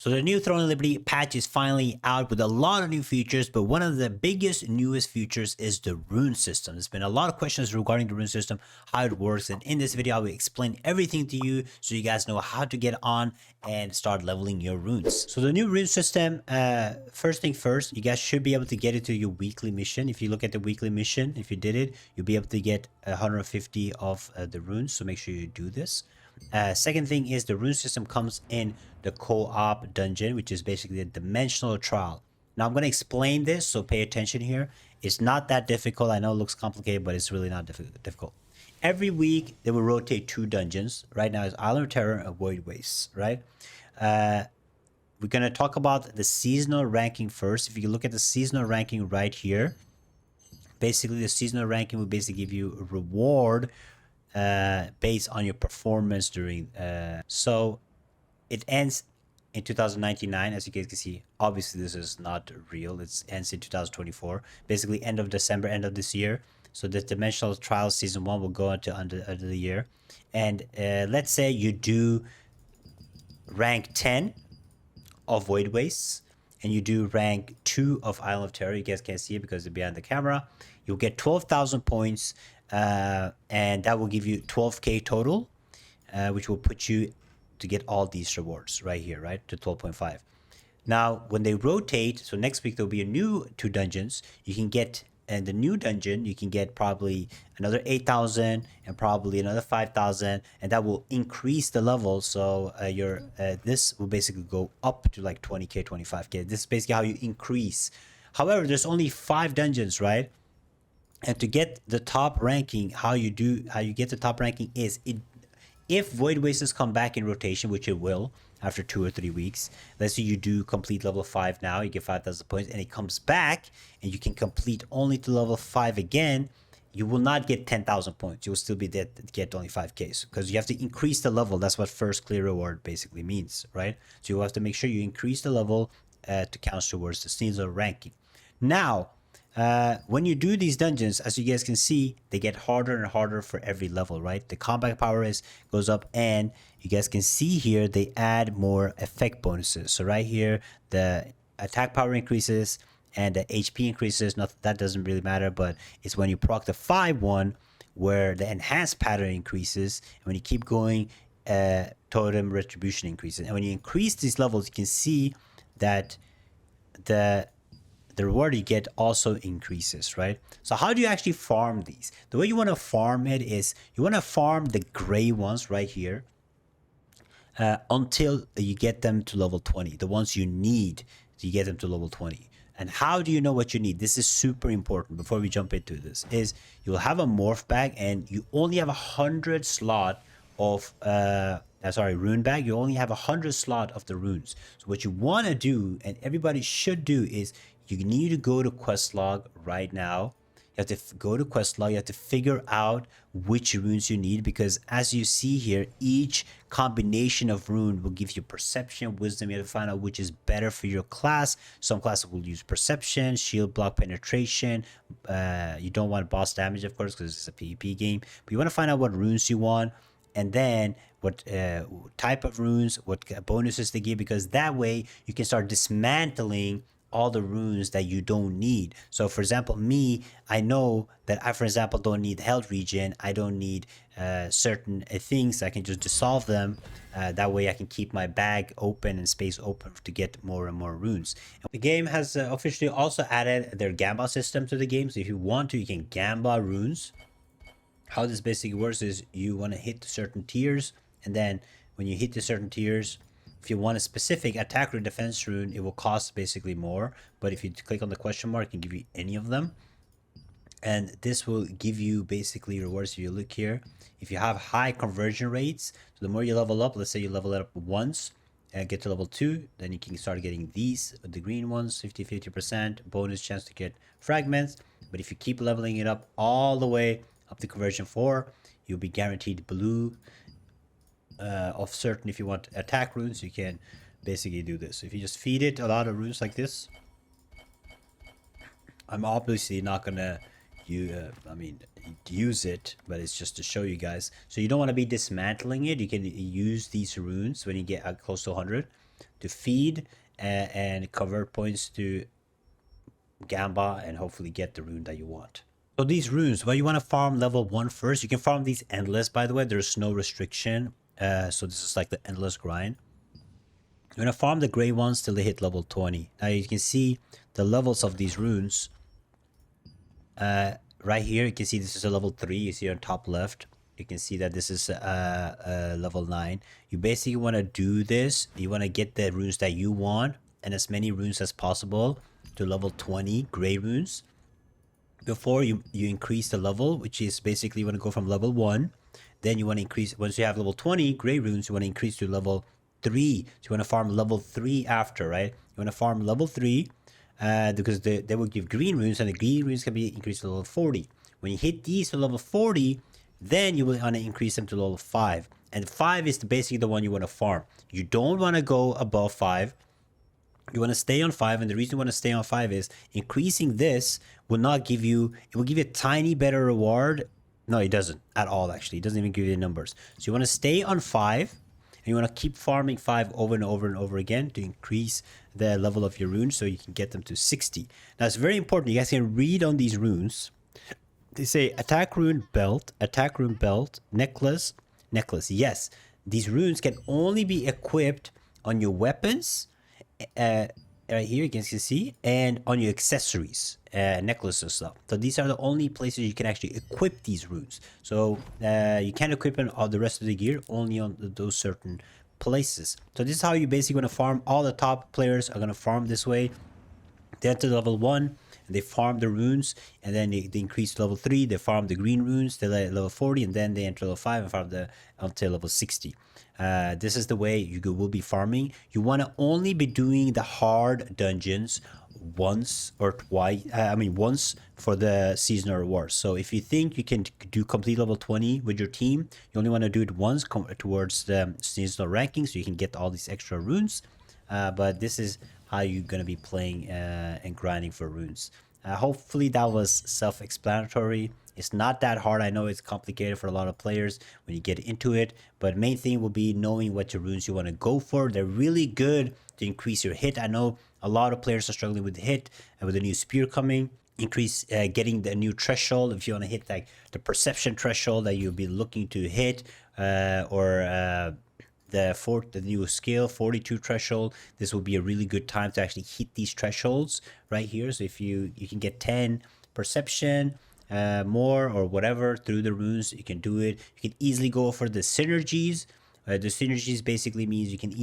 So the new Throne of Liberty patch is finally out with a lot of new features, but one of the biggest, newest features is the rune system. There's been a lot of questions regarding the rune system, how it works, and in this video I will explain everything to you so you guys know how to get on and start leveling your runes. So the new rune system, first thing first, you guys should be able to get it to your weekly mission. If you look at the weekly mission, if you did it, you'll be able to get 150 of the runes, so make sure you do this. Second thing is the rune system comes in the co-op dungeon, which is basically a dimensional trial. Now I'm going to explain this, so pay attention here. It's not that difficult. I know it looks complicated, but it's really not difficult. Every week they will rotate two dungeons. Right now it's Island of Terror and Void Wastes, right? We're going to talk about the seasonal ranking first. If you look at the seasonal ranking right here, basically the seasonal ranking will basically give you a reward based on your performance during so it ends in 2099. As you guys can see, obviously this is not real. It ends in 2024, basically end of December, end of this year. So the dimensional trial season 1 will go into under the year. And let's say you do rank 10 of Void Wastes and you do rank 2 of Island of Terror. You guys can't see it because it's behind the camera. You'll get 12,000 points, and that will give you 12k total, which will put you to get all these rewards right here, right, to 12.5. Now when they rotate, so next week there'll be a new 2 dungeons. You can get, in the new dungeon you can get probably another 8,000 and probably another 5,000, and that will increase the level. So your this will basically go up to like 20k, 25k. This is basically how you increase. However, there's only 5 dungeons, right? And to get the top ranking, how you get the top ranking is if Void Wastes come back in rotation, which it will after 2 or 3 weeks. Let's say you do complete level 5 now, you get 5,000 points, and it comes back and you can complete only to level 5 again. You will not get 10,000 points. You will still be dead to get only 5k, because you have to increase the level. That's what first clear reward basically means, right? So you have to make sure you increase the level to count towards the seasonal ranking. Now, when you do these dungeons, as you guys can see, they get harder and harder for every level, right? The combat power goes up, and you guys can see here they add more effect bonuses. So right here, the attack power increases and the HP increases. That doesn't really matter, but it's when you proc the 5-1 where the enhanced pattern increases, and when you keep going, totem retribution increases. And when you increase these levels, you can see that the reward you get also increases, right? So how do you actually farm these? The way you want to farm it is you want to farm the gray ones right here until you get them to level 20. The ones you need to get them to level 20. And how do you know what you need? This is super important. Before we jump into this, is you'll have a morph bag, and you only have 100 slot of rune bag. You only have 100 slot of the runes. So what you want to do, and everybody should do, is you need to go to quest log right now. You have to go to quest log. You have to figure out which runes you need, because as you see here, each combination of rune will give you perception, wisdom. You have to find out which is better for your class. Some classes will use perception, shield block, penetration. You don't want boss damage, of course, because it's a PvP game. But you want to find out what runes you want, and then what type of runes, what bonuses they give, because that way you can start dismantling all the runes that you don't need. So for example, me, I know that I, for example, don't need health regen. I don't need certain things. I can just dissolve them. That way I can keep my bag open and space open to get more and more runes. The game has officially also added their gamba system to the game. So if you want to, you can gamba runes. How this basically works is you want to hit certain tiers, and then when you hit the certain tiers, if you want a specific attack or defense rune, it will cost basically more. But if you click on the question mark, it can give you any of them. And this will give you basically rewards. If you look here, if you have high conversion rates, so the more you level up, let's say you level it up once and get to level 2, then you can start getting these, the green ones, 50% bonus chance to get fragments. But if you keep leveling it up all the way up to conversion 4, you'll be guaranteed blue of certain. If you want attack runes, you can basically do this. So if you just feed it a lot of runes like this, I'm obviously not gonna use it, but it's just to show you guys. So you don't want to be dismantling it. You can use these runes when you get close to 100. to feed and convert points to Gamba and hopefully get the rune that you want. So these runes, well, you want to farm level 1 first. You can farm these endless, by the way. There's no restriction. So this is like the endless grind. You're going to farm the gray ones till they hit level 20. Now you can see the levels of these runes. Right here, you can see this is a level 3. You see on top left. You can see that this is level 9. You basically want to do this. You want to get the runes that you want and as many runes as possible to level 20 gray runes before you increase the level, which is basically you want to go from level 1. Then you want to increase, once you have level 20 gray runes, you want to increase to level 3. So you want to farm level 3 after, right? You want to farm level 3 because they will give green runes, and the green runes can be increased to level 40. When you hit these to level 40, then you will want to increase them to level 5. And 5 is basically the one you want to farm. You don't want to go above 5. You want to stay on 5, and the reason you want to stay on 5 is increasing this will not give you, it will give you a tiny better reward. No, it doesn't at all, actually. It doesn't even give you the numbers. So you want to stay on 5, and you want to keep farming 5 over and over and over again to increase the level of your runes so you can get them to 60. Now, it's very important. You guys can read on these runes. They say attack rune belt, necklace. Yes, these runes can only be equipped on your weapons, right here you can see, and on your accessories, necklaces and stuff. So these are the only places you can actually equip these runes. So you can't equip on all the rest of the gear, only on those certain places. So this is how you basically want to farm. All the top players are going to farm this way. They enter level 1 and they farm the runes, and then they increase to level 3. They farm the green runes till level 40, and then they enter level 5 and farm until level 60. This is the way you will be farming. You want to only be doing the hard dungeons once or twice. Once for the seasonal rewards. So if you think you can do complete level 20 with your team, you only want to do it once towards the seasonal ranking, so you can get all these extra runes. But this is how you're going to be playing and grinding for runes. Hopefully that was self-explanatory. It's not that hard. I know it's complicated for a lot of players when you get into it, but main thing will be knowing what your runes you want to go for. They're really good to increase your hit. I know a lot of players are struggling with the hit, and with the new spear coming, increase getting the new threshold. If you want to hit like the perception threshold that you'll be looking to hit, or the new skill 42 threshold, this will be a really good time to actually hit these thresholds right here. So if you can get 10 perception more or whatever through the runes, you can do it. You can easily go for the synergies. The synergies basically means you can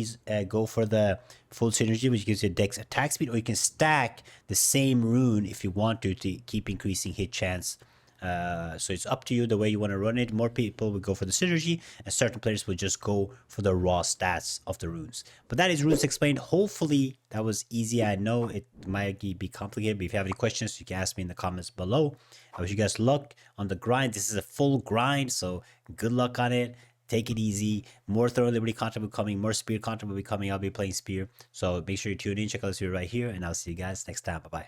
go for the full synergy, which gives you dex attack speed, or you can stack the same rune if you want to keep increasing hit chance. So it's up to you the way you want to run it. More people will go for the synergy, and certain players will just go for the raw stats of the runes. But that is runes explained. Hopefully that was easy. I know it might be complicated, but if you have any questions, you can ask me in the comments below. I wish you guys luck on the grind. This is a full grind, so good luck on it. Take it easy. More Throw Liberty content will be coming. More Spear content will be coming. I'll be playing Spear. So make sure you tune in. Check out this video right here, and I'll see you guys next time. Bye-bye.